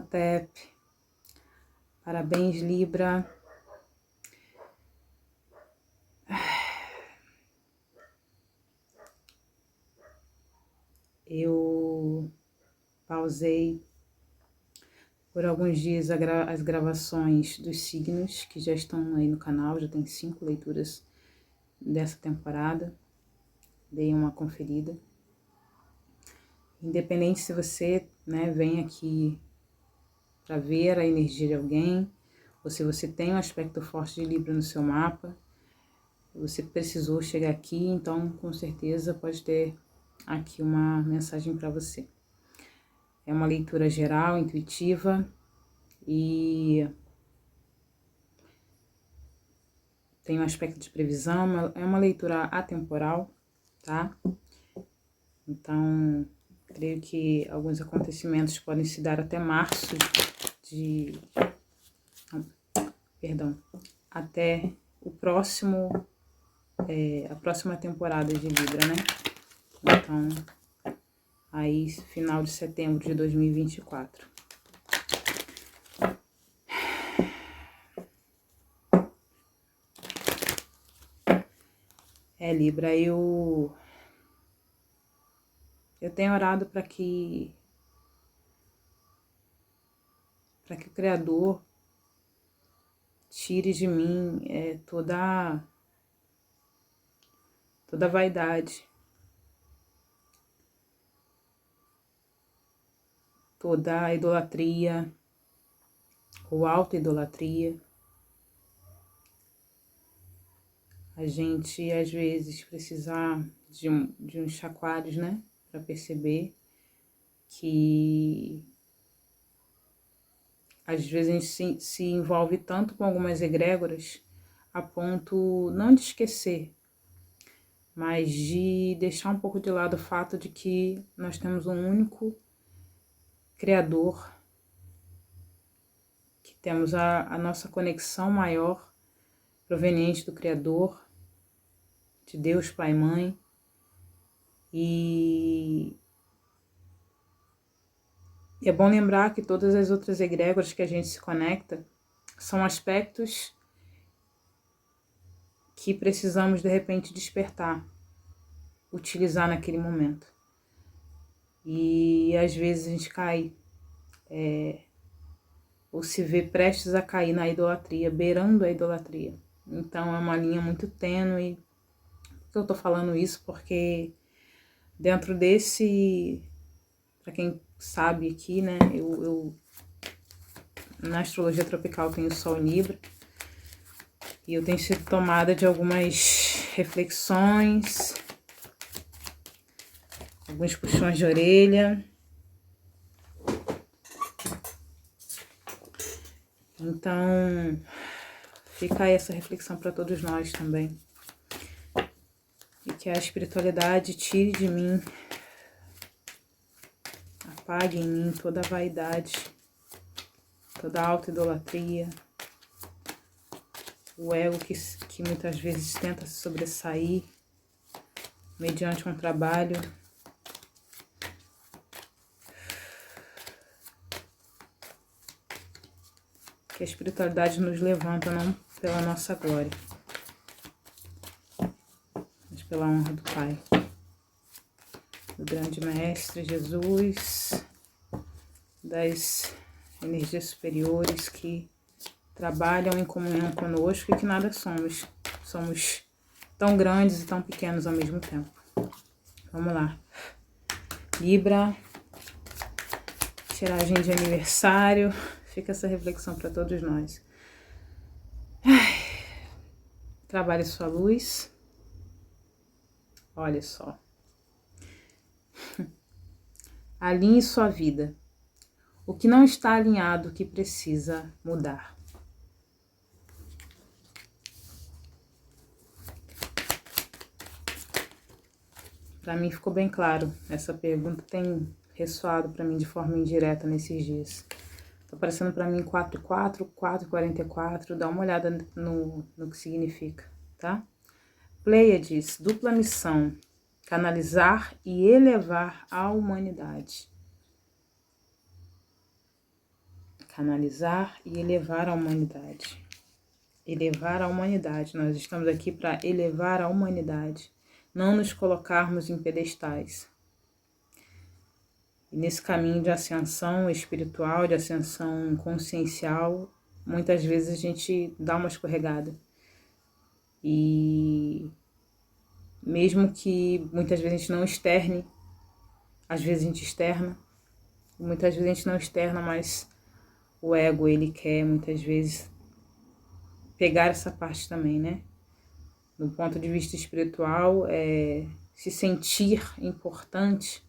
Imhotep. Parabéns, Libra. Eu pausei por alguns dias as gravações dos signos que já estão aí no canal, já tem 5 leituras dessa temporada. Dei uma conferida. Independente se você, vem aqui para ver a energia de alguém, ou se você tem um aspecto forte de Libra no seu mapa, você precisou chegar aqui, então com certeza pode ter aqui uma mensagem para você. É uma leitura geral, intuitiva e tem um aspecto de previsão, é uma leitura atemporal, tá? Então, creio que alguns acontecimentos podem se dar até março até o próximo, a próxima temporada de Libra, né? Então, aí final de setembro de 2024. Libra, eu tenho orado para que o Criador tire de mim toda a vaidade, toda a idolatria ou auto-idolatria. A gente, às vezes, precisa de uns chacoalhos, né? Para perceber que às vezes a gente se envolve tanto com algumas egrégoras a ponto não de esquecer, mas de deixar um pouco de lado o fato de que nós temos um único Criador, que temos a nossa conexão maior proveniente do Criador, de Deus Pai e Mãe, e é bom lembrar que todas as outras egrégoras que a gente se conecta são aspectos que precisamos de repente despertar, utilizar naquele momento. E às vezes a gente cai, ou se vê prestes a cair na idolatria, beirando a idolatria. Então é uma linha muito tênue. Por que eu tô falando isso? Porque dentro desse, para quem sabe aqui, né, eu na astrologia tropical tenho o Sol em Libra, e eu tenho sido tomada de algumas reflexões, alguns puxões de orelha. Então, fica aí essa reflexão para todos nós também. E que a espiritualidade tire de mim, apague em mim toda a vaidade, toda a auto-idolatria, o ego que muitas vezes tenta se sobressair mediante um trabalho. Que a espiritualidade nos levanta não pela nossa glória, mas pela honra do Pai, do grande Mestre Jesus, das energias superiores que trabalham em comunhão conosco e que nada somos. Somos tão grandes e tão pequenos ao mesmo tempo. Vamos lá. Libra, tiragem de aniversário. Fica essa reflexão para todos nós. Trabalhe sua luz. Olha só. Alinhe sua vida. O que não está alinhado, que precisa mudar. Para mim ficou bem claro. Essa pergunta tem ressoado para mim de forma indireta nesses dias. Tá aparecendo para mim 44, 444, dá uma olhada no que significa, tá? Pleiades, dupla missão, canalizar e elevar a humanidade. canalizar e elevar a humanidade. Elevar a humanidade. Nós estamos aqui para elevar a humanidade, não nos colocarmos em pedestais. E nesse caminho de ascensão espiritual, de ascensão consciencial, muitas vezes a gente dá uma escorregada. E mesmo que muitas vezes a gente não externe, às vezes a gente externa, muitas vezes a gente não externa, mas o ego, ele quer muitas vezes pegar essa parte também, né? Do ponto de vista espiritual, se sentir importante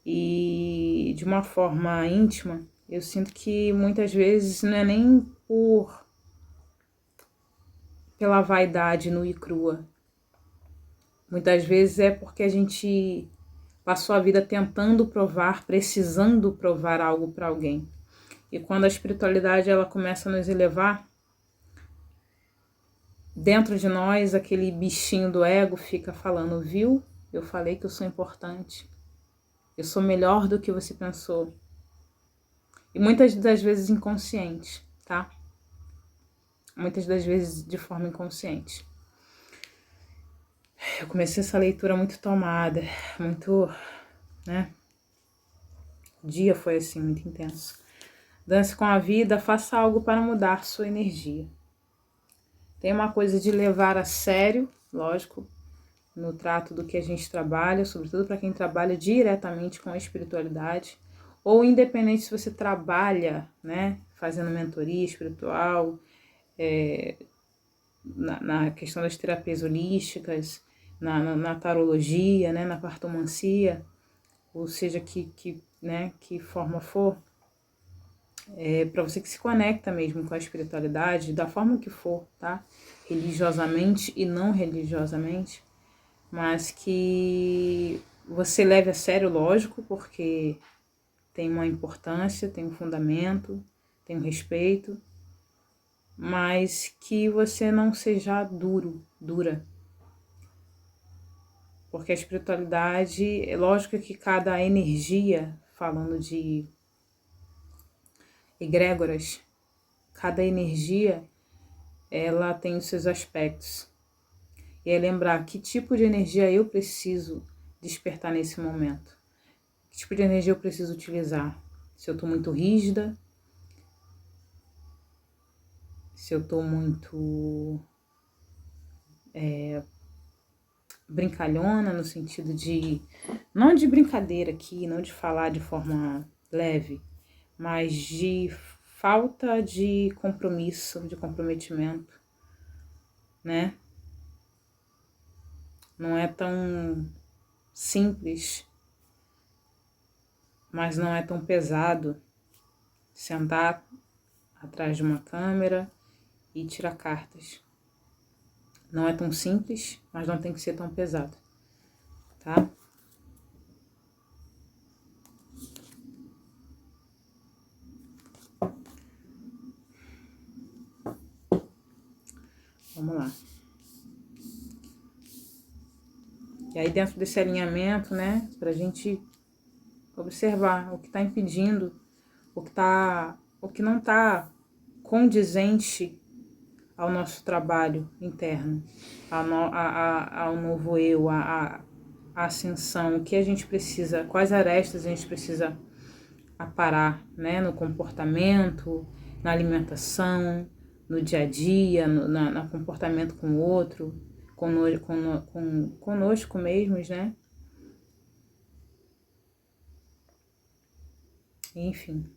e de uma forma íntima. Eu sinto que muitas vezes não é nem pela vaidade nua e crua. Muitas vezes é porque a gente passou a vida tentando provar, precisando provar algo para alguém. E quando a espiritualidade ela começa a nos elevar, dentro de nós, aquele bichinho do ego fica falando, viu? Eu falei que eu sou importante. Eu sou melhor do que você pensou. E muitas das vezes inconsciente, tá? Muitas das vezes de forma inconsciente. Eu comecei essa leitura muito tomada, muito, né? O dia foi assim, muito intenso. Dance com a vida, faça algo para mudar sua energia. Tem uma coisa de levar a sério, lógico, no trato do que a gente trabalha, sobretudo para quem trabalha diretamente com a espiritualidade, ou independente se você trabalha, né, fazendo mentoria espiritual, na questão das terapias holísticas, na tarologia, né, na cartomancia, ou seja, que forma for, para você que se conecta mesmo com a espiritualidade, da forma que for, tá? Religiosamente e não religiosamente, mas que você leve a sério, lógico, porque tem uma importância, tem um fundamento, tem um respeito, mas que você não seja dura. Porque a espiritualidade, é lógico que cada energia, falando de egrégoras, cada energia, ela tem os seus aspectos. E é lembrar que tipo de energia eu preciso despertar nesse momento. Que tipo de energia eu preciso utilizar? Se eu estou muito rígida, se eu estou muito brincalhona, no sentido de, não de brincadeira aqui, não de falar de forma leve, mas de falta de compromisso, de comprometimento, né? Não é tão simples, mas não é tão pesado sentar atrás de uma câmera e tirar cartas. Não é tão simples, mas não tem que ser tão pesado, tá? Vamos lá. E aí dentro desse alinhamento, né, pra gente observar o que tá impedindo, o que não tá condizente ao nosso trabalho interno, ao novo eu, à ascensão, o que a gente precisa, quais arestas a gente precisa aparar, né, no comportamento, na alimentação, no dia a dia, no comportamento com o outro, conosco mesmos, né? Enfim.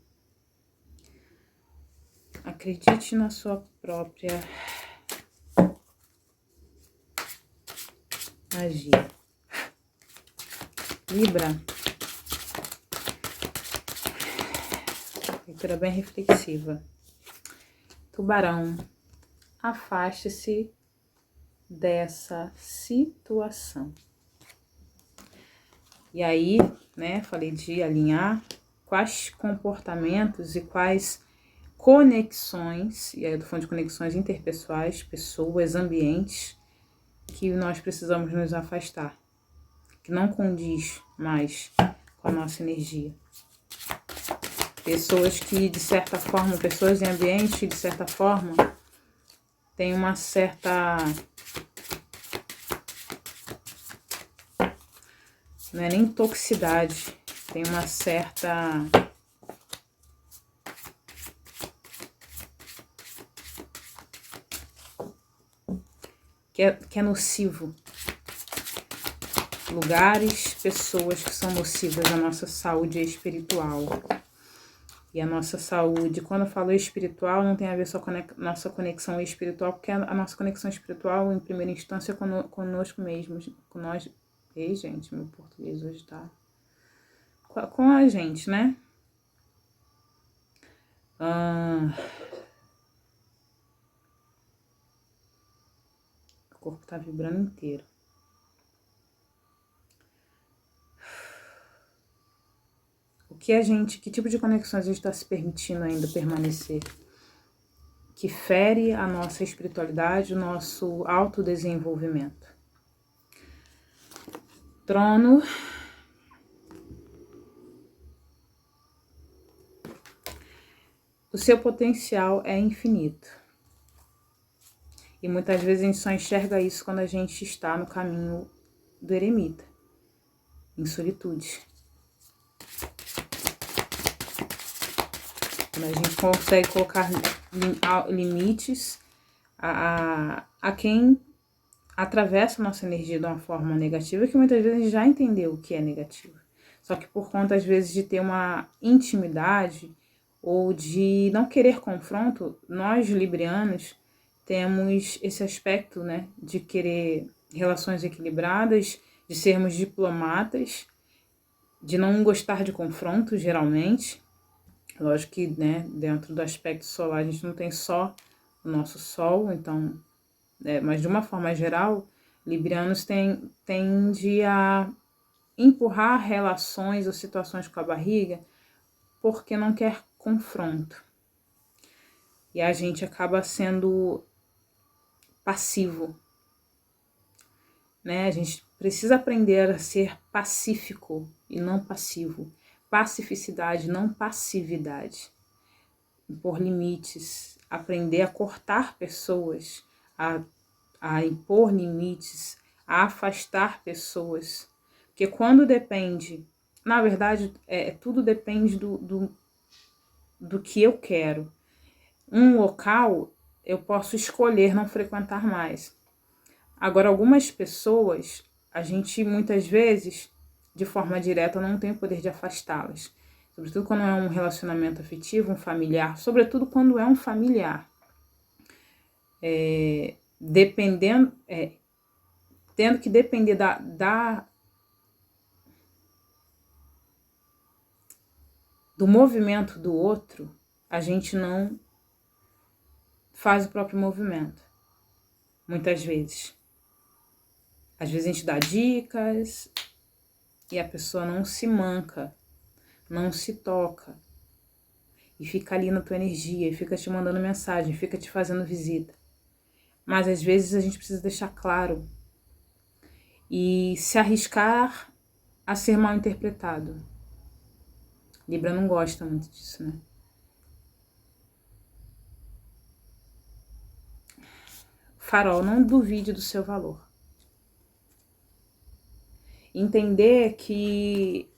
Acredite na sua própria magia. Libra. Leitura bem reflexiva. Tubarão. Afaste-se dessa situação. E aí, né, falei de alinhar quais comportamentos e quais conexões, e aí eu tô falando de conexões interpessoais, pessoas, ambientes, que nós precisamos nos afastar, que não condiz mais com a nossa energia. Pessoas que, de certa forma, pessoas em ambiente que, de certa forma, tem uma certa... Não é nem toxicidade, tem uma certa... que é nocivo. Lugares, pessoas que são nocivas à nossa saúde espiritual. E a nossa saúde, quando eu falo espiritual, não tem a ver só com a nossa conexão espiritual, porque a nossa conexão espiritual, em primeira instância, é conosco mesmos, com nós. Ei, gente, meu português hoje tá... Com a gente, né? O corpo tá vibrando inteiro. Que tipo de conexões a gente está se permitindo ainda permanecer? Que fere a nossa espiritualidade, o nosso autodesenvolvimento. Trono. O seu potencial é infinito. E muitas vezes a gente só enxerga isso quando a gente está no caminho do eremita, em solitude. Quando a gente consegue colocar limites a quem atravessa a nossa energia de uma forma negativa, que muitas vezes a gente já entendeu o que é negativo. Só que por conta, às vezes, de ter uma intimidade ou de não querer confronto, nós, librianos, temos esse aspecto, né, de querer relações equilibradas, de sermos diplomatas, de não gostar de confronto, geralmente. Lógico que, né, dentro do aspecto solar, a gente não tem só o nosso sol, então, mas de uma forma geral, librianos tende a empurrar relações ou situações com a barriga porque não quer confronto. E a gente acaba sendo passivo, né? A gente precisa aprender a ser pacífico e não passivo. Pacificidade, não passividade. Impor limites, aprender a cortar pessoas, a impor limites, a afastar pessoas. Porque quando depende, na verdade, tudo depende do que eu quero. Um local, eu posso escolher não frequentar mais. Agora, algumas pessoas, a gente muitas vezes, de forma direta, não tem o poder de afastá-las. Sobretudo quando é um relacionamento afetivo, um familiar. Sobretudo quando é um familiar. Tendo que depender do movimento do outro, a gente não faz o próprio movimento. Muitas vezes. Às vezes a gente dá dicas e a pessoa não se manca, não se toca. E fica ali na tua energia, e fica te mandando mensagem, fica te fazendo visita. Mas às vezes a gente precisa deixar claro e se arriscar a ser mal interpretado. Libra não gosta muito disso, né? Farol, não duvide do seu valor. Entender que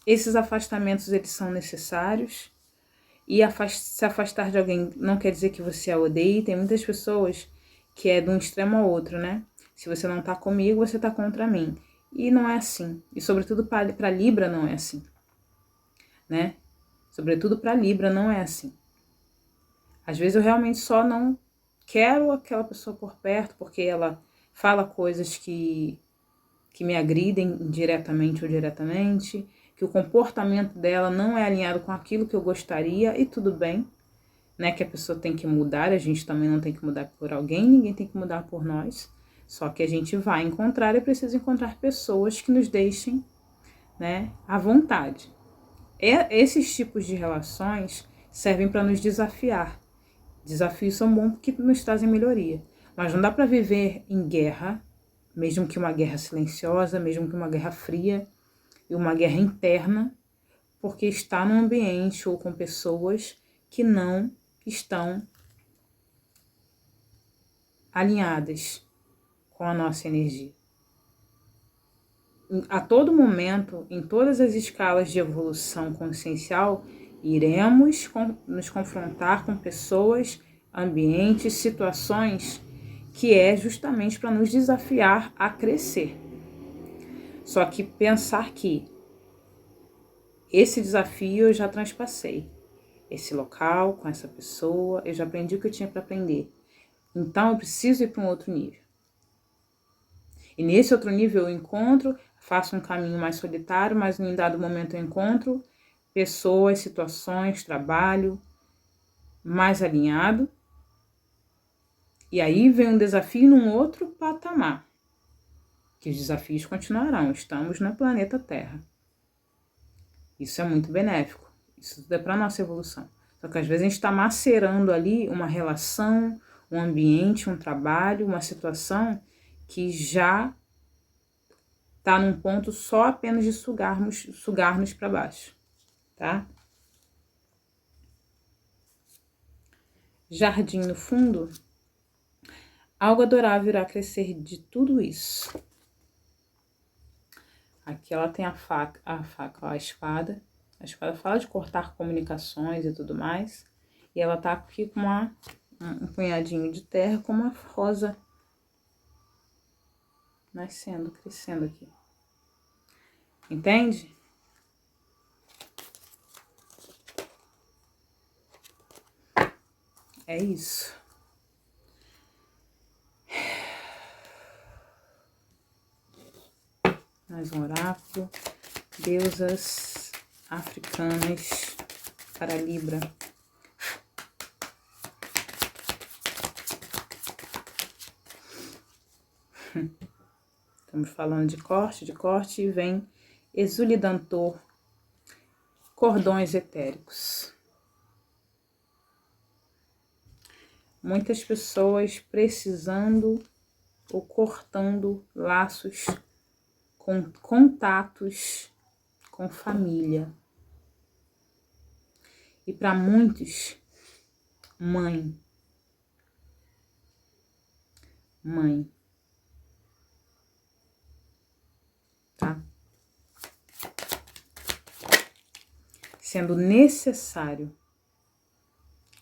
esses afastamentos, eles são necessários. E se afastar de alguém não quer dizer que você a odeie. Tem muitas pessoas que é de um extremo ao outro, né? Se você não tá comigo, você tá contra mim. E não é assim. E sobretudo para Libra não é assim, né? Sobretudo para Libra não é assim. Às vezes eu realmente só não quero aquela pessoa por perto porque ela fala coisas que me agridem diretamente ou diretamente, que o comportamento dela não é alinhado com aquilo que eu gostaria, e tudo bem, né? Que a pessoa tem que mudar, a gente também não tem que mudar por alguém, ninguém tem que mudar por nós, só que a gente vai encontrar e precisa encontrar pessoas que nos deixem, né, à vontade. Esses tipos de relações servem para nos desafiar. Desafios são bons porque nos trazem melhoria, mas não dá para viver em guerra, mesmo que uma guerra silenciosa, mesmo que uma guerra fria, e uma guerra interna, porque está num ambiente ou com pessoas que não estão alinhadas com a nossa energia. A todo momento, em todas as escalas de evolução consciencial, iremos nos confrontar com pessoas, ambientes, situações que é justamente para nos desafiar a crescer. Só que pensar que esse desafio eu já transpassei, esse local, com essa pessoa, eu já aprendi o que eu tinha para aprender. Então eu preciso ir para um outro nível. E nesse outro nível eu encontro, faço um caminho mais solitário, mas em dado momento eu encontro pessoas, situações, trabalho mais alinhado. E aí vem um desafio num outro patamar, que os desafios continuarão, estamos no planeta Terra. Isso é muito benéfico, isso tudo é para a nossa evolução. Só que às vezes a gente está macerando ali uma relação, um ambiente, um trabalho, uma situação que já está num ponto só apenas de sugar-nos para baixo, tá? Jardim no fundo, algo adorável irá crescer de tudo isso. Aqui ela tem a faca, ó, a espada. A espada fala de cortar comunicações e tudo mais. E ela tá aqui com um punhadinho de terra com uma rosa nascendo, crescendo aqui. Entende? É isso. Mais um oráculo. Deusas africanas para Libra. Estamos falando de corte, e vem Exulidantor, cordões etéricos. Muitas pessoas precisando ou cortando laços com contatos com família. E para muitos, mãe. Tá? Sendo necessário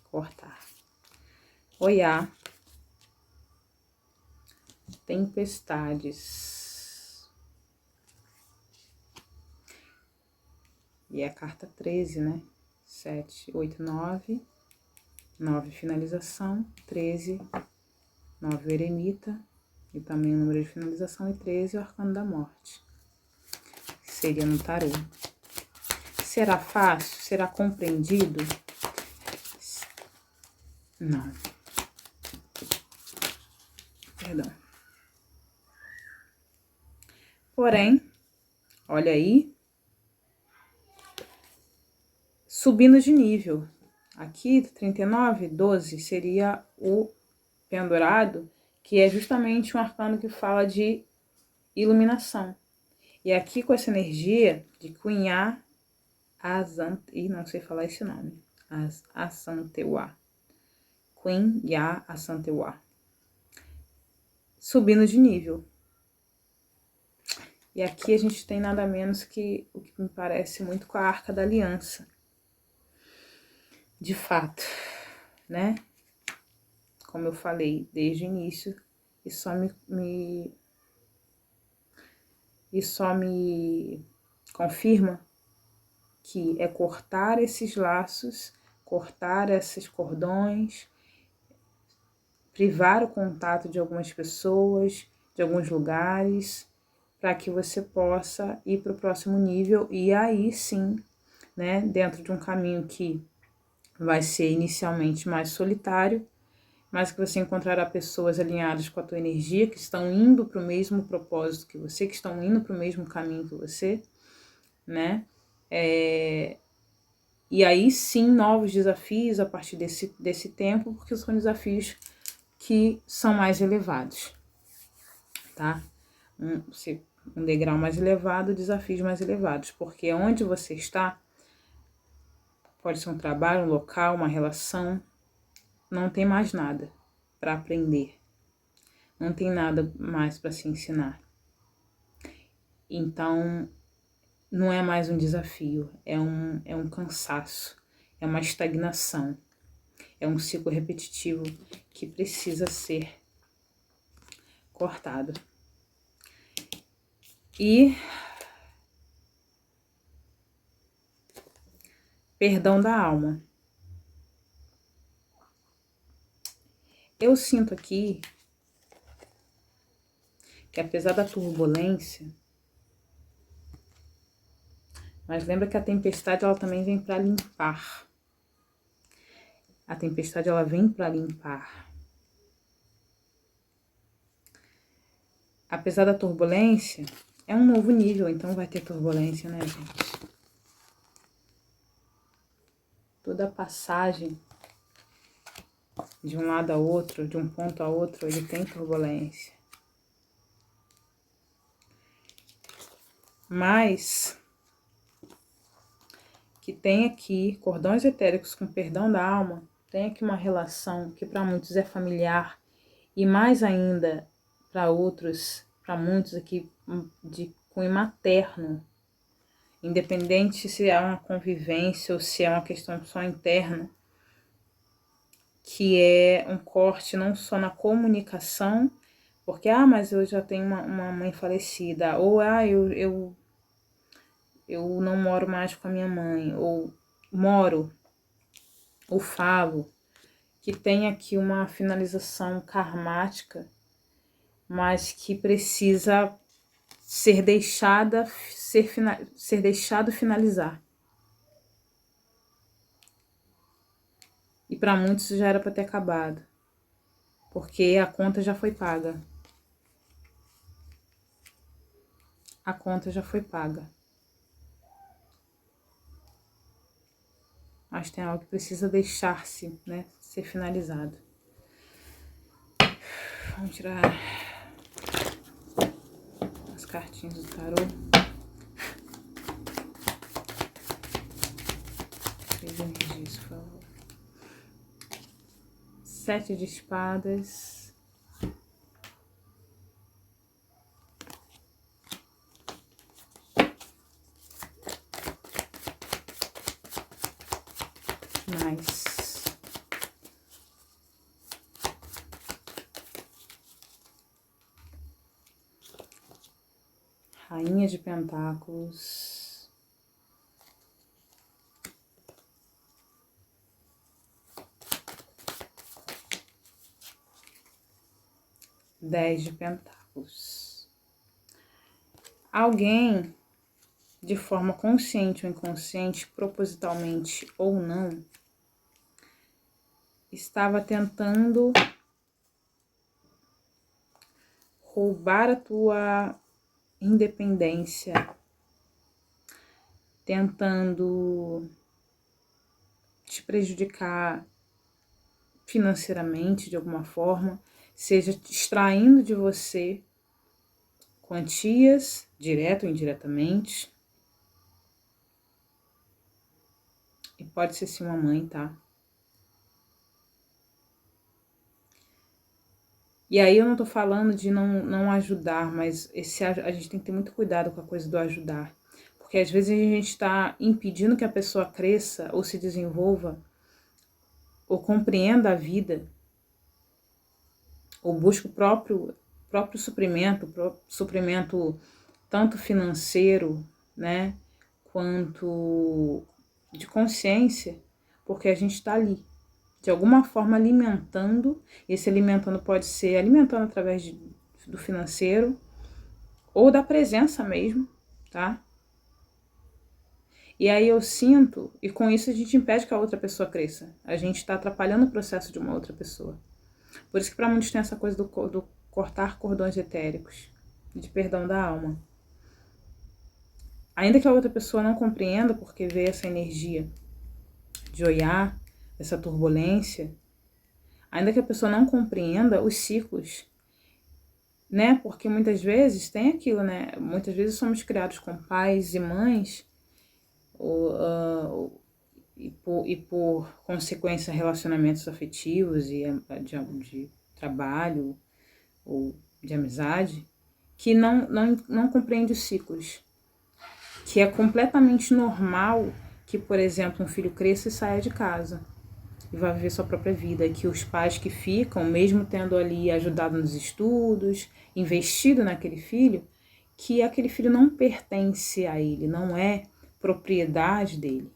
cortar. Oiá. Tempestades. E é a carta 13, né? 7, 8, 9. 9, finalização. 13, 9, eremita. E também o número de finalização. E 13, o arcano da morte. Seria no tarô. Será fácil? Será compreendido? Não. Perdão. Porém, olha aí. Subindo de nível. Aqui, 39, 12, seria o pendurado, que é justamente um arcano que fala de iluminação. E aqui com essa energia de Cunhá e não sei falar esse nome, Asantewá. Cunhá Asantewá. Subindo de nível. E aqui a gente tem nada menos que o que me parece muito com a Arca da Aliança. De fato, né? Como eu falei desde o início, e só me confirma que é cortar esses laços, cortar esses cordões, privar o contato de algumas pessoas, de alguns lugares, para que você possa ir para o próximo nível e aí sim, né, dentro de um caminho que vai ser inicialmente mais solitário, mas que você encontrará pessoas alinhadas com a tua energia, que estão indo para o mesmo propósito que você, que estão indo para o mesmo caminho que você, né? E aí sim, novos desafios a partir desse tempo, porque são desafios que são mais elevados, tá? Você um degrau mais elevado, desafios mais elevados, porque onde você está, pode ser um trabalho, um local, uma relação, não tem mais nada para aprender, não tem nada mais para se ensinar. Então, não é mais um desafio, é um cansaço, é uma estagnação, é um ciclo repetitivo que precisa ser cortado. E perdão da alma. Eu sinto aqui que apesar da turbulência, mas lembra que a tempestade ela também vem para limpar. A tempestade ela vem para limpar. Apesar da turbulência, é um novo nível, então vai ter turbulência, né, gente? Toda passagem de um lado a outro, de um ponto a outro, ele tem turbulência. Mas que tem aqui cordões etéricos com perdão da alma, tem aqui uma relação que para muitos é familiar e mais ainda para outros, para muitos aqui de cunho materno, independente se é uma convivência ou se é uma questão só interna, que é um corte não só na comunicação, porque, mas eu já tenho uma mãe falecida, ou, eu não moro mais com a minha mãe, ou moro, ou falo, que tem aqui uma finalização karmática, mas que precisa ser deixado finalizar. E para muitos já era para ter acabado, porque a conta já foi paga. A conta já foi paga. Mas tem algo que precisa deixar-se, né, ser finalizado. Vamos tirar as cartinhas do tarô. 3 energias, por favor. 7 de espadas. Mais. Rainha de Pentáculos. Dez de Pentáculos. Alguém, de forma consciente ou inconsciente, propositalmente ou não, estava tentando roubar a tua independência, tentando te prejudicar financeiramente de alguma forma, seja extraindo de você quantias, direto ou indiretamente. E pode ser sim uma mãe, tá? E aí eu não tô falando de não ajudar, mas a gente tem que ter muito cuidado com a coisa do ajudar. Porque às vezes a gente tá impedindo que a pessoa cresça ou se desenvolva, ou compreenda a vida, ou busque o próprio suprimento tanto financeiro, né, quanto de consciência, porque a gente está ali, de alguma forma alimentando, e esse alimentando pode ser alimentando através do financeiro, ou da presença mesmo, tá? E aí eu sinto, e com isso a gente impede que a outra pessoa cresça, a gente está atrapalhando o processo de uma outra pessoa. Por isso que para muitos tem essa coisa do cortar cordões etéricos, de perdão da alma. Ainda que a outra pessoa não compreenda, porque vê essa energia de olhar, essa turbulência, ainda que a pessoa não compreenda os ciclos né? Porque muitas vezes tem aquilo, né? Muitas vezes somos criados com pais e mães e por consequência relacionamentos afetivos e de trabalho ou de amizade que não compreende os ciclos, que é completamente normal que, por exemplo, um filho cresça e saia de casa e vai viver sua própria vida, que os pais que ficam, mesmo tendo ali ajudado nos estudos, investido naquele filho, que aquele filho não pertence a ele, não é propriedade dele.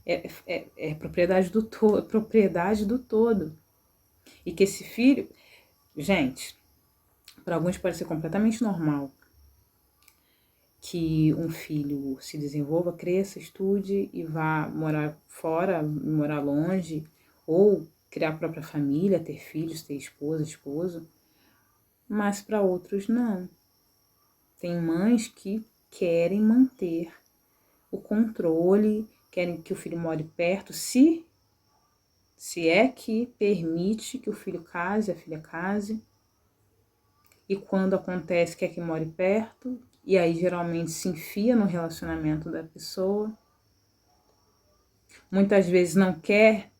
É propriedade do todo, propriedade do todo. E que esse filho, gente, para alguns pode ser completamente normal que um filho se desenvolva, cresça, estude e vá morar fora, morar longe, ou criar a própria família, ter filhos, ter esposa, esposo. Mas para outros não. Tem mães que querem manter o controle, querem que o filho more perto, se é que permite que o filho case, a filha case. E quando acontece, quer que more perto, e aí geralmente se enfia no relacionamento da pessoa. Muitas vezes não quer,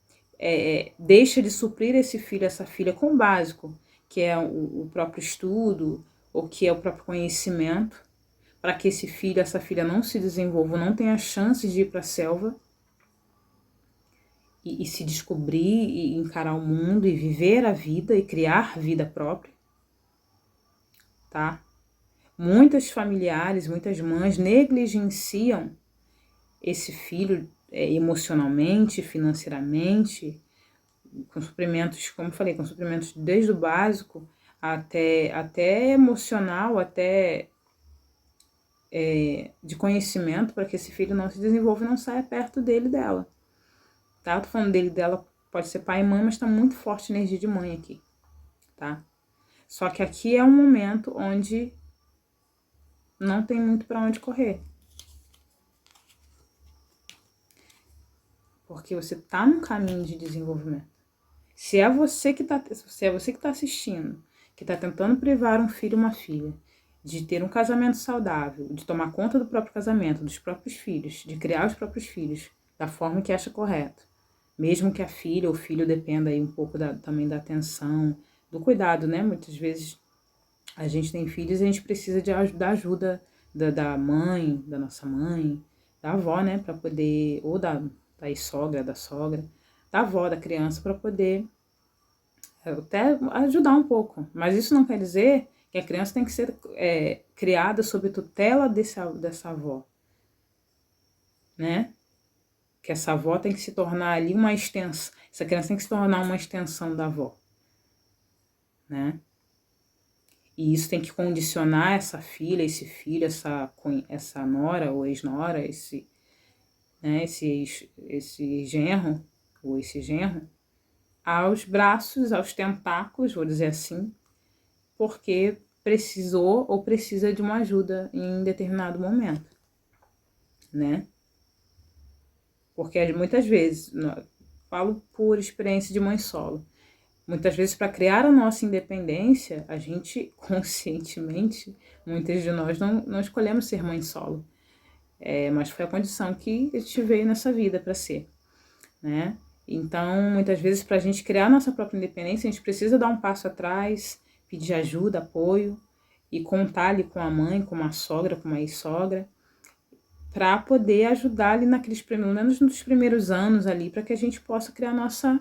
deixa de suprir esse filho, essa filha com o básico, que é o próprio estudo, ou que é o próprio conhecimento, para que esse filho, essa filha não se desenvolva, não tenha chance de ir para a selva e se descobrir e encarar o mundo e viver a vida e criar vida própria, tá? Muitas familiares, muitas mães negligenciam esse filho emocionalmente, financeiramente, com suprimentos, como eu falei, com suprimentos desde o básico até emocional, até de conhecimento, para que esse filho não se desenvolva e não saia perto dele e dela. Tá? Eu tô falando dele e dela, pode ser pai e mãe, mas tá muito forte a energia de mãe aqui, tá? Só que aqui é um momento onde não tem muito para onde correr. Porque você tá num caminho de desenvolvimento. Se é você que tá assistindo, que tá tentando privar um filho ou uma filha de ter um casamento saudável, de tomar conta do próprio casamento, dos próprios filhos, de criar os próprios filhos da forma que acha correto, mesmo que a filha ou o filho dependa aí um pouco também da atenção, do cuidado, né? Muitas vezes a gente tem filhos e a gente precisa da ajuda da mãe, da nossa mãe, da avó, né? Para poder, ou da sogra, da sogra, da avó da criança, para poder até ajudar um pouco. Mas isso não quer dizer que a criança tem que ser criada sob tutela dessa avó, né? Que essa avó tem que se tornar ali uma extensão, essa criança tem que se tornar uma extensão da avó, né? E isso tem que condicionar essa filha, esse filho, essa nora ou ex-nora, esse genro ou esse genro, aos braços, aos tentáculos, vou dizer assim, porque precisou ou precisa de uma ajuda em determinado momento, né? Porque muitas vezes, falo por experiência de mãe solo, muitas vezes para criar a nossa independência, a gente conscientemente, muitas de nós não escolhemos ser mãe solo, mas foi a condição que a gente veio nessa vida para ser, né? Então, muitas vezes, para a gente criar a nossa própria independência, a gente precisa dar um passo atrás, pedir ajuda, apoio e contar ali com a mãe, com uma sogra, com uma ex-sogra, para poder ajudar ali pelo menos nos primeiros anos ali, para que a gente possa criar nossa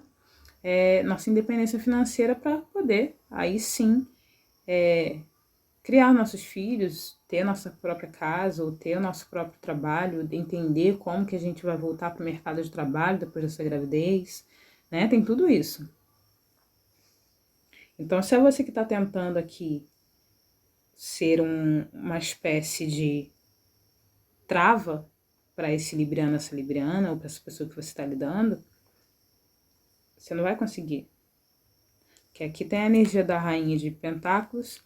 independência financeira para poder, aí sim, criar nossos filhos, ter nossa própria casa, ou ter o nosso próprio trabalho, entender como que a gente vai voltar para o mercado de trabalho depois dessa gravidez, né? Tem tudo isso. Então, se é você que está tentando aqui ser uma espécie de trava para esse libriano, essa libriana, ou para essa pessoa que você está lidando, você não vai conseguir. Porque aqui tem a energia da rainha de pentáculos,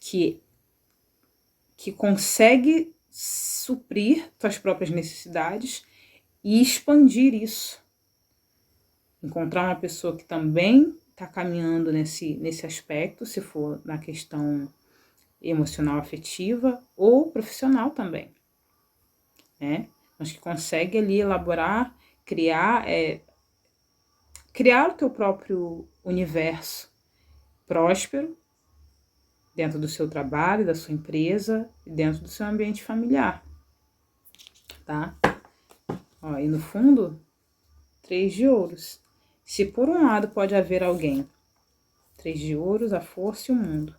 que consegue suprir suas próprias necessidades e expandir isso. Encontrar uma pessoa que também tá caminhando nesse aspecto, se for na questão emocional, afetiva ou profissional também, né? Mas que consegue ali elaborar, criar o teu próprio universo próspero dentro do seu trabalho, da sua empresa e dentro do seu ambiente familiar, tá? Ó, e no fundo, 3 de ouros. Se por um lado pode haver alguém, 3 de ouros, a força e o mundo.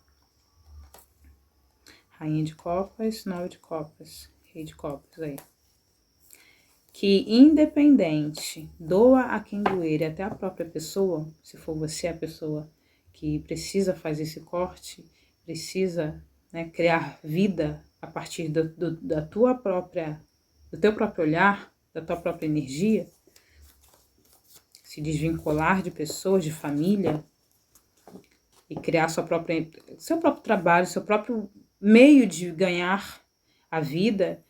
Rainha de copas, 9 de copas, rei de copas aí. Que independente, doa a quem doer e até a própria pessoa, se for você a pessoa que precisa fazer esse corte, precisa, né, criar vida a partir do teu próprio olhar, da tua própria energia, se desvincular de pessoas, de família e criar seu próprio trabalho, seu próprio meio de ganhar a vida,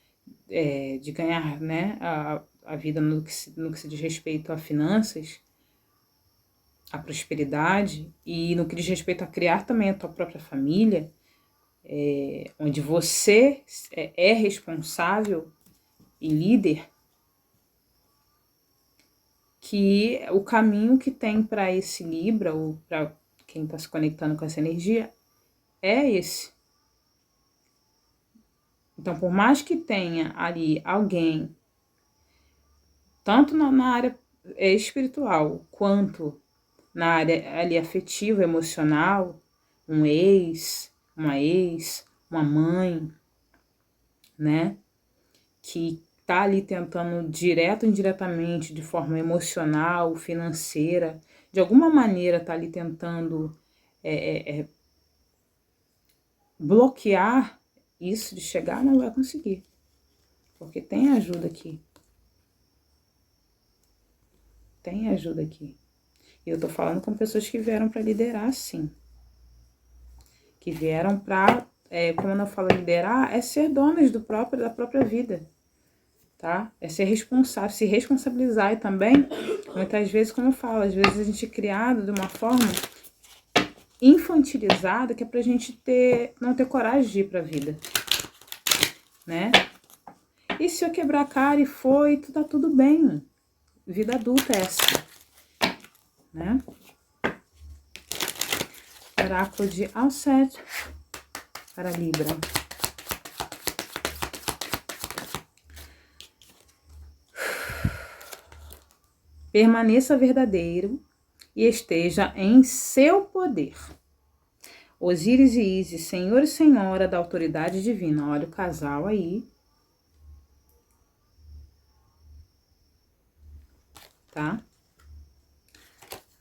de ganhar, né, a vida no que se diz respeito a finanças, a prosperidade, e no que diz respeito a criar também a tua própria família, onde você é responsável e líder, que o caminho que tem para esse Libra, ou para quem está se conectando com essa energia, é esse. Então, por mais que tenha ali alguém, tanto na área espiritual, quanto na área ali afetiva, emocional, um ex, uma mãe, né, que tá ali tentando direto ou indiretamente, de forma emocional, financeira, de alguma maneira tá ali tentando bloquear isso de chegar, não vai conseguir. Porque tem ajuda aqui. Tem ajuda aqui. E eu tô falando com pessoas que vieram para liderar, sim. Que vieram para, como eu falo liderar, é ser donas da própria vida. Tá? É ser responsável, se responsabilizar. E também, muitas vezes, como eu falo, às vezes a gente é criado de uma forma infantilizada, que é pra gente não ter coragem de ir pra vida, né? E se eu quebrar a cara e foi, tá tudo bem. Vida adulta é essa, né? Oráculo de Alcete para Libra. Permaneça verdadeiro e esteja em seu poder. Osíris e Ísis, senhor e senhora da autoridade divina. Olha o casal aí. Tá?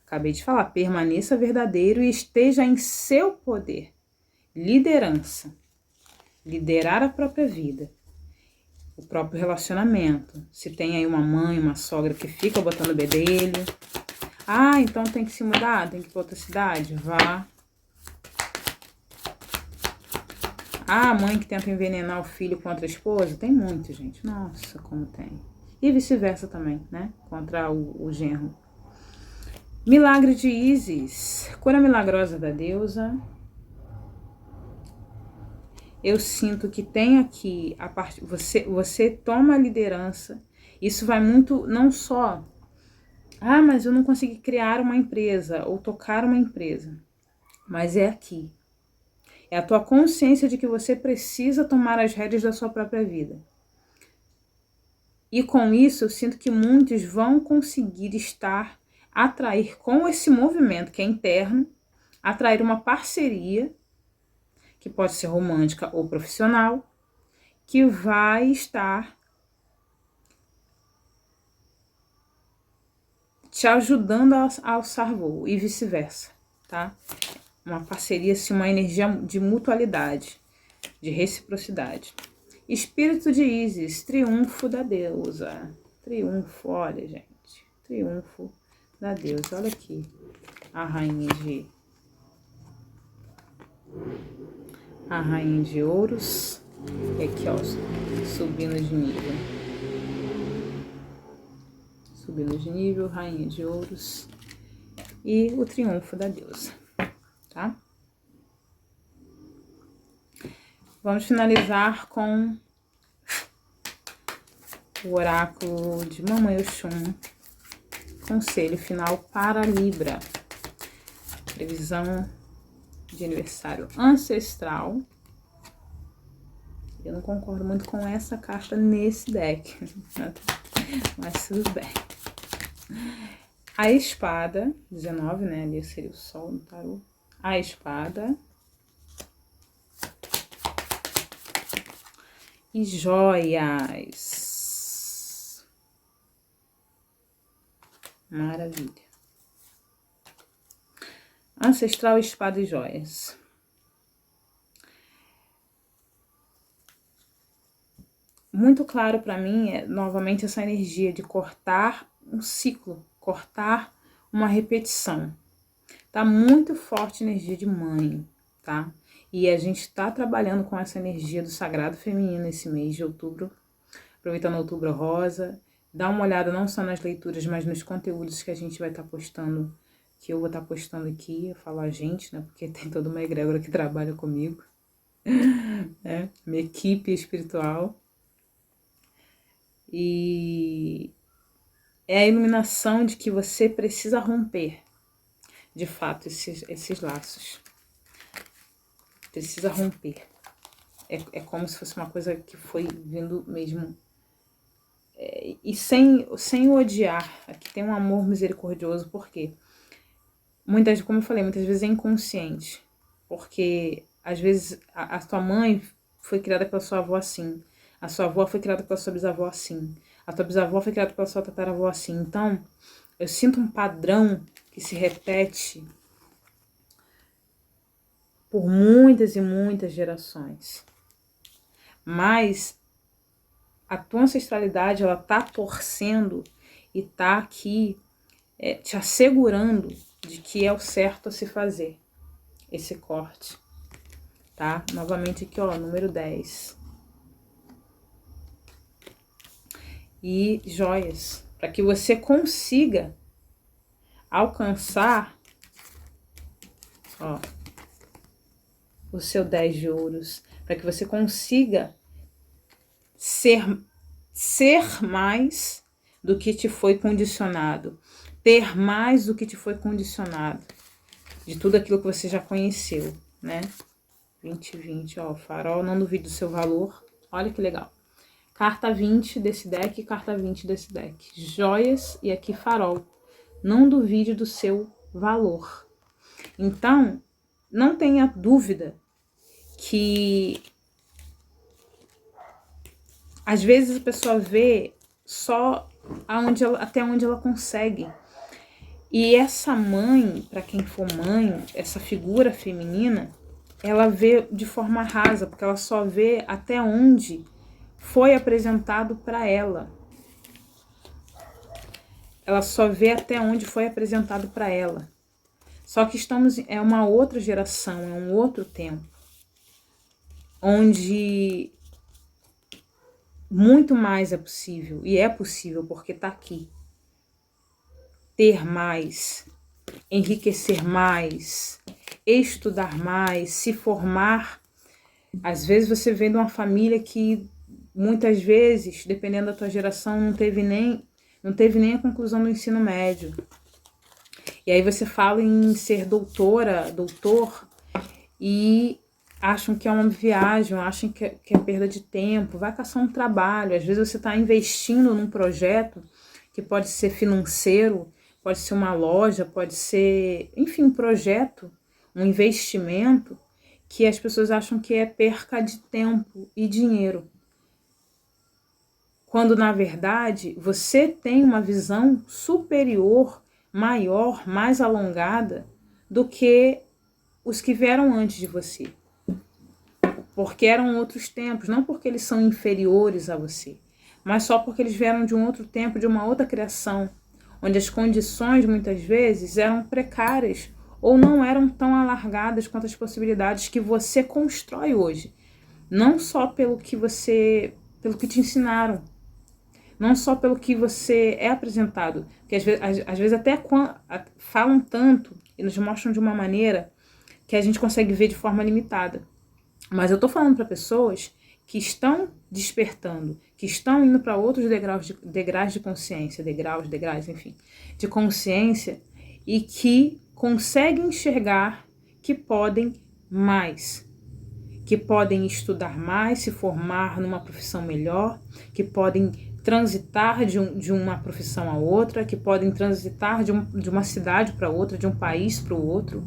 Acabei de falar. Permaneça verdadeiro e esteja em seu poder. Liderança. Liderar a própria vida. O próprio relacionamento. Se tem aí uma mãe, uma sogra que fica botando bedelho. Ah, então tem que se mudar? Tem que ir para outra cidade? Vá. Ah, a mãe que tenta envenenar o filho contra a esposa? Tem muito, gente. Nossa, como tem. E vice-versa também, né? Contra o genro. Milagre de Ísis. Cura milagrosa da deusa. Eu sinto que tem aqui a parte. Você toma a liderança. Isso vai muito, não só. Ah, mas eu não consegui criar uma empresa ou tocar uma empresa. Mas é aqui. É a tua consciência de que você precisa tomar as rédeas da sua própria vida. E com isso, eu sinto que muitos vão conseguir atrair com esse movimento que é interno, atrair uma parceria, que pode ser romântica ou profissional, que vai estar te ajudando a alçar voo e vice-versa, tá? Uma parceria, assim, uma energia de mutualidade, de reciprocidade. Espírito de Ísis, triunfo da deusa. Triunfo, olha, gente. Triunfo da deusa. Olha aqui. A rainha de ouros. E aqui, ó, subindo de nível. Subindo de nível, rainha de ouros. e o triunfo da deusa, tá? Vamos finalizar com o oráculo de Mamãe Oxum, conselho final para Libra, previsão de aniversário ancestral. Eu não concordo muito com essa carta nesse deck, mas tudo bem. A espada, 19, né? Ali seria o sol no tarô. A espada. E joias. Maravilha. Ancestral, espada e joias. Muito claro para mim é novamente essa energia de cortar um ciclo, cortar uma repetição. Tá muito forte a energia de mãe, tá? E a gente tá trabalhando com essa energia do sagrado feminino esse mês de outubro, aproveitando outubro rosa. Dá uma olhada não só nas leituras, mas nos conteúdos que a gente vai estar postando, que eu vou estar postando aqui. Eu falo a gente, né? Porque tem toda uma egrégora que trabalha comigo, né? Minha equipe espiritual. E é a iluminação de que você precisa romper, de fato, esses laços. Precisa romper. É como se fosse uma coisa que foi vindo mesmo. E sem odiar. Aqui tem um amor misericordioso, porque como eu falei, muitas vezes é inconsciente. Porque às vezes a tua mãe foi criada pela sua avó assim. A sua avó foi criada pela sua bisavó assim. A tua bisavó foi criada pela sua tataravó assim. Então, eu sinto um padrão que se repete por muitas e muitas gerações. Mas a tua ancestralidade, ela tá torcendo e tá aqui te assegurando de que é o certo a se fazer esse corte, tá? Novamente aqui, ó, número 10. E joias, para que você consiga alcançar, ó, o seu 10 de ouros, para que você consiga ser mais do que te foi condicionado, ter mais do que te foi condicionado, de tudo aquilo que você já conheceu, né? 20, ó, farol, não duvide do seu valor, olha que legal. Carta 20 desse deck e carta 20 desse deck. Joias e aqui farol. Não duvide do seu valor. Então, não tenha dúvida que às vezes a pessoa vê só até onde ela consegue. E essa mãe, para quem for mãe, essa figura feminina, ela vê de forma rasa, porque ela só vê até onde foi apresentado para ela. Ela só vê até onde foi apresentado para ela. Só que é uma outra geração, é um outro tempo, onde muito mais é possível, e é possível porque está aqui. Ter mais, enriquecer mais, estudar mais, se formar. Às vezes você vem de uma família que muitas vezes, dependendo da tua geração, não teve nem a conclusão do ensino médio. E aí você fala em ser doutora, doutor, e acham que é uma viagem, acham que é perda de tempo, vai caçar um trabalho. Às vezes você está investindo num projeto que pode ser financeiro, pode ser uma loja, pode ser, enfim, um projeto, um investimento, que as pessoas acham que é perca de tempo e dinheiro. Quando, na verdade, você tem uma visão superior, maior, mais alongada do que os que vieram antes de você. Porque eram outros tempos, não porque eles são inferiores a você, mas só porque eles vieram de um outro tempo, de uma outra criação, onde as condições, muitas vezes, eram precárias ou não eram tão alargadas quanto as possibilidades que você constrói hoje. Não só pelo que te ensinaram, Não só pelo que você é apresentado, porque às vezes até falam tanto e nos mostram de uma maneira que a gente consegue ver de forma limitada. Mas eu tô falando para pessoas que estão despertando, que estão indo para outros degraus de consciência, degraus, enfim, de consciência, e que conseguem enxergar que podem mais, que podem estudar mais, se formar numa profissão melhor, que podem transitar de uma profissão a outra, que podem transitar de uma cidade para outra, de um país para o outro,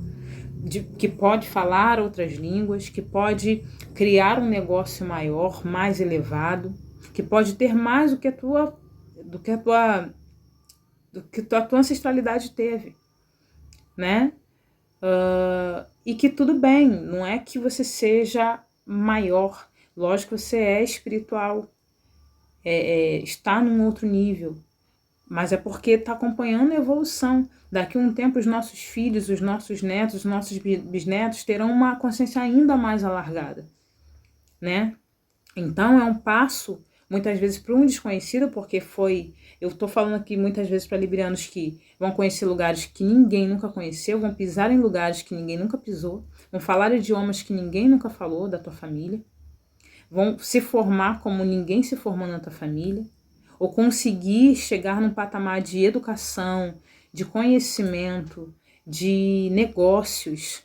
que pode falar outras línguas, que pode criar um negócio maior, mais elevado, que pode ter mais do que a tua ancestralidade teve, né? E que tudo bem, não é que você seja maior, lógico que você é espiritual, está num outro nível, mas é porque está acompanhando a evolução. Daqui a um tempo os nossos filhos, os nossos netos, os nossos bisnetos terão uma consciência ainda mais alargada, né? Então é um passo, muitas vezes, para um desconhecido, porque eu estou falando aqui muitas vezes para librianos que vão conhecer lugares que ninguém nunca conheceu, vão pisar em lugares que ninguém nunca pisou, vão falar idiomas que ninguém nunca falou da tua família, vão se formar como ninguém se formou na tua família, ou conseguir chegar num patamar de educação, de conhecimento, de negócios,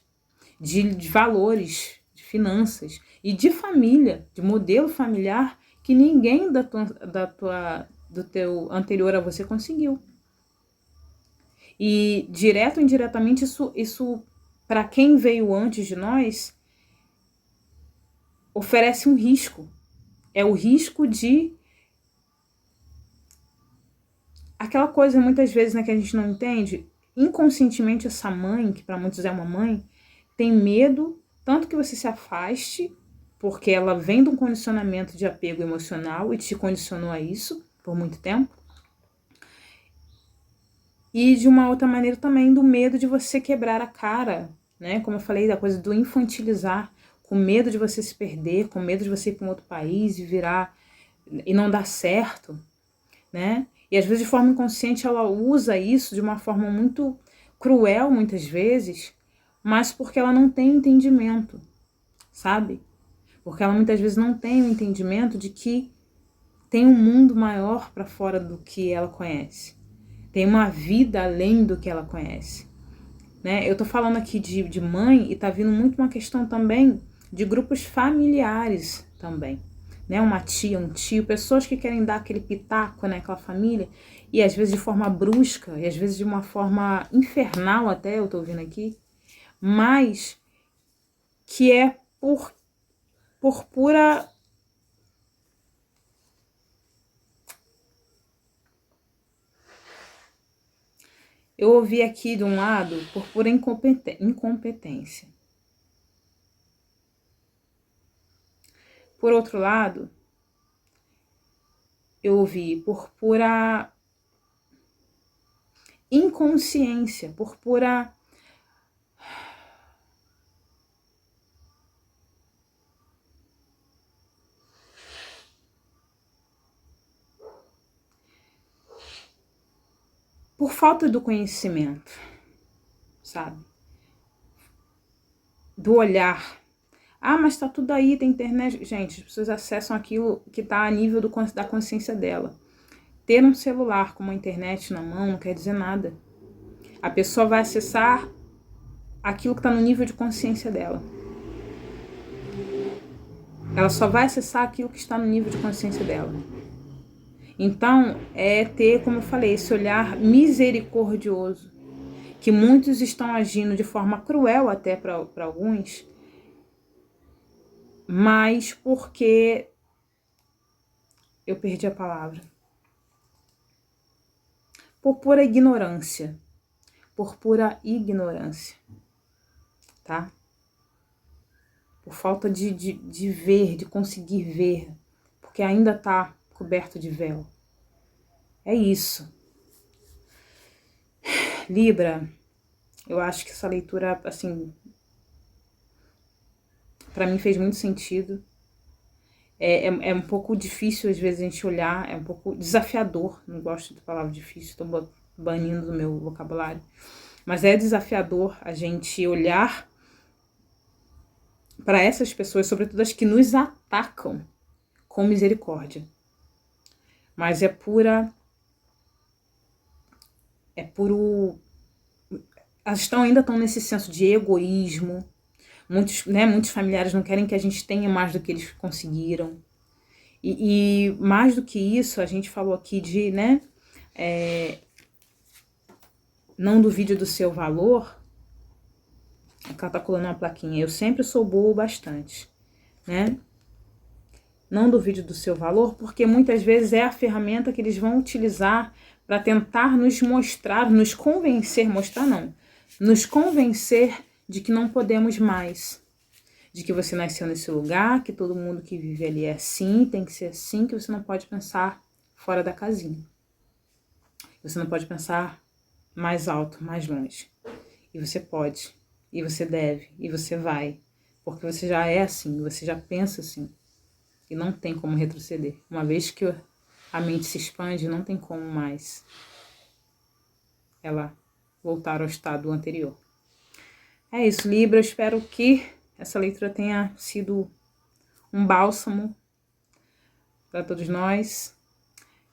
de valores, de finanças e de família, de modelo familiar que ninguém do teu anterior a você conseguiu. E direto ou indiretamente isso para quem veio antes de nós oferece um risco. É o risco de aquela coisa muitas vezes, né, que a gente não entende, inconscientemente essa mãe, que para muitos é uma mãe, tem medo tanto que você se afaste, porque ela vem de um condicionamento de apego emocional e te condicionou a isso por muito tempo. E de uma outra maneira também do medo de você quebrar a cara, né? Como eu falei, da coisa do infantilizar, com medo de você se perder, com medo de você ir para um outro país e virar e não dar certo, né? E às vezes de forma inconsciente ela usa isso de uma forma muito cruel muitas vezes, mas porque ela não tem entendimento, sabe? Porque ela muitas vezes não tem o entendimento de que tem um mundo maior para fora do que ela conhece. Tem uma vida além do que ela conhece, né? Eu tô falando aqui de mãe e tá vindo muito uma questão também de grupos familiares também, né? Uma tia, um tio, pessoas que querem dar aquele pitaco naquela família e às vezes de forma brusca e às vezes de uma forma infernal até, eu tô ouvindo aqui, mas que é por pura... Eu ouvi aqui de um lado por pura incompetência. Por outro lado, eu ouvi por pura inconsciência, por pura... por falta do conhecimento, sabe? Do olhar. Ah, mas tá tudo aí, tem internet. Gente, as pessoas acessam aquilo que tá a nível da consciência dela. Ter um celular com uma internet na mão não quer dizer nada. A pessoa vai acessar aquilo que tá no nível de consciência dela. Ela só vai acessar aquilo que está no nível de consciência dela. Então, é ter, como eu falei, esse olhar misericordioso, que muitos estão agindo de forma cruel até para alguns, mas porque eu perdi a palavra. Por pura ignorância. Por pura ignorância. Tá? Por falta de ver, de conseguir ver, porque ainda está coberto de véu. É isso. Libra, eu acho que essa leitura, assim, para mim fez muito sentido. É um pouco difícil, às vezes, a gente olhar, é um pouco desafiador, não gosto de palavra difícil, estou banindo do meu vocabulário, mas é desafiador a gente olhar para essas pessoas, sobretudo as que nos atacam, com misericórdia. Mas é puro... ainda estão nesse senso de egoísmo. Muitos familiares não querem que a gente tenha mais do que eles conseguiram. E mais do que isso, a gente falou aqui de, não duvide do seu valor. Ela tá colando uma plaquinha. Eu sempre sou boa o bastante, né? Não duvide do seu valor, porque muitas vezes é a ferramenta que eles vão utilizar para tentar nos mostrar, nos convencer, nos convencer de que não podemos mais, de que você nasceu nesse lugar, que todo mundo que vive ali é assim, tem que ser assim, que você não pode pensar fora da casinha. Você não pode pensar mais alto, mais longe. E você pode, e você deve, e você vai, porque você já é assim, você já pensa assim. E não tem como retroceder. Uma vez que a mente se expande, não tem como mais ela voltar ao estado anterior. É isso, Libra. Eu espero que essa leitura tenha sido um bálsamo para todos nós.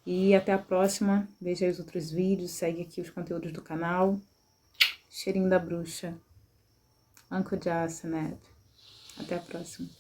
E até a próxima. Veja os outros vídeos, segue aqui os conteúdos do canal. Cheirinho da bruxa. Uncle Jasonette. Até a próxima.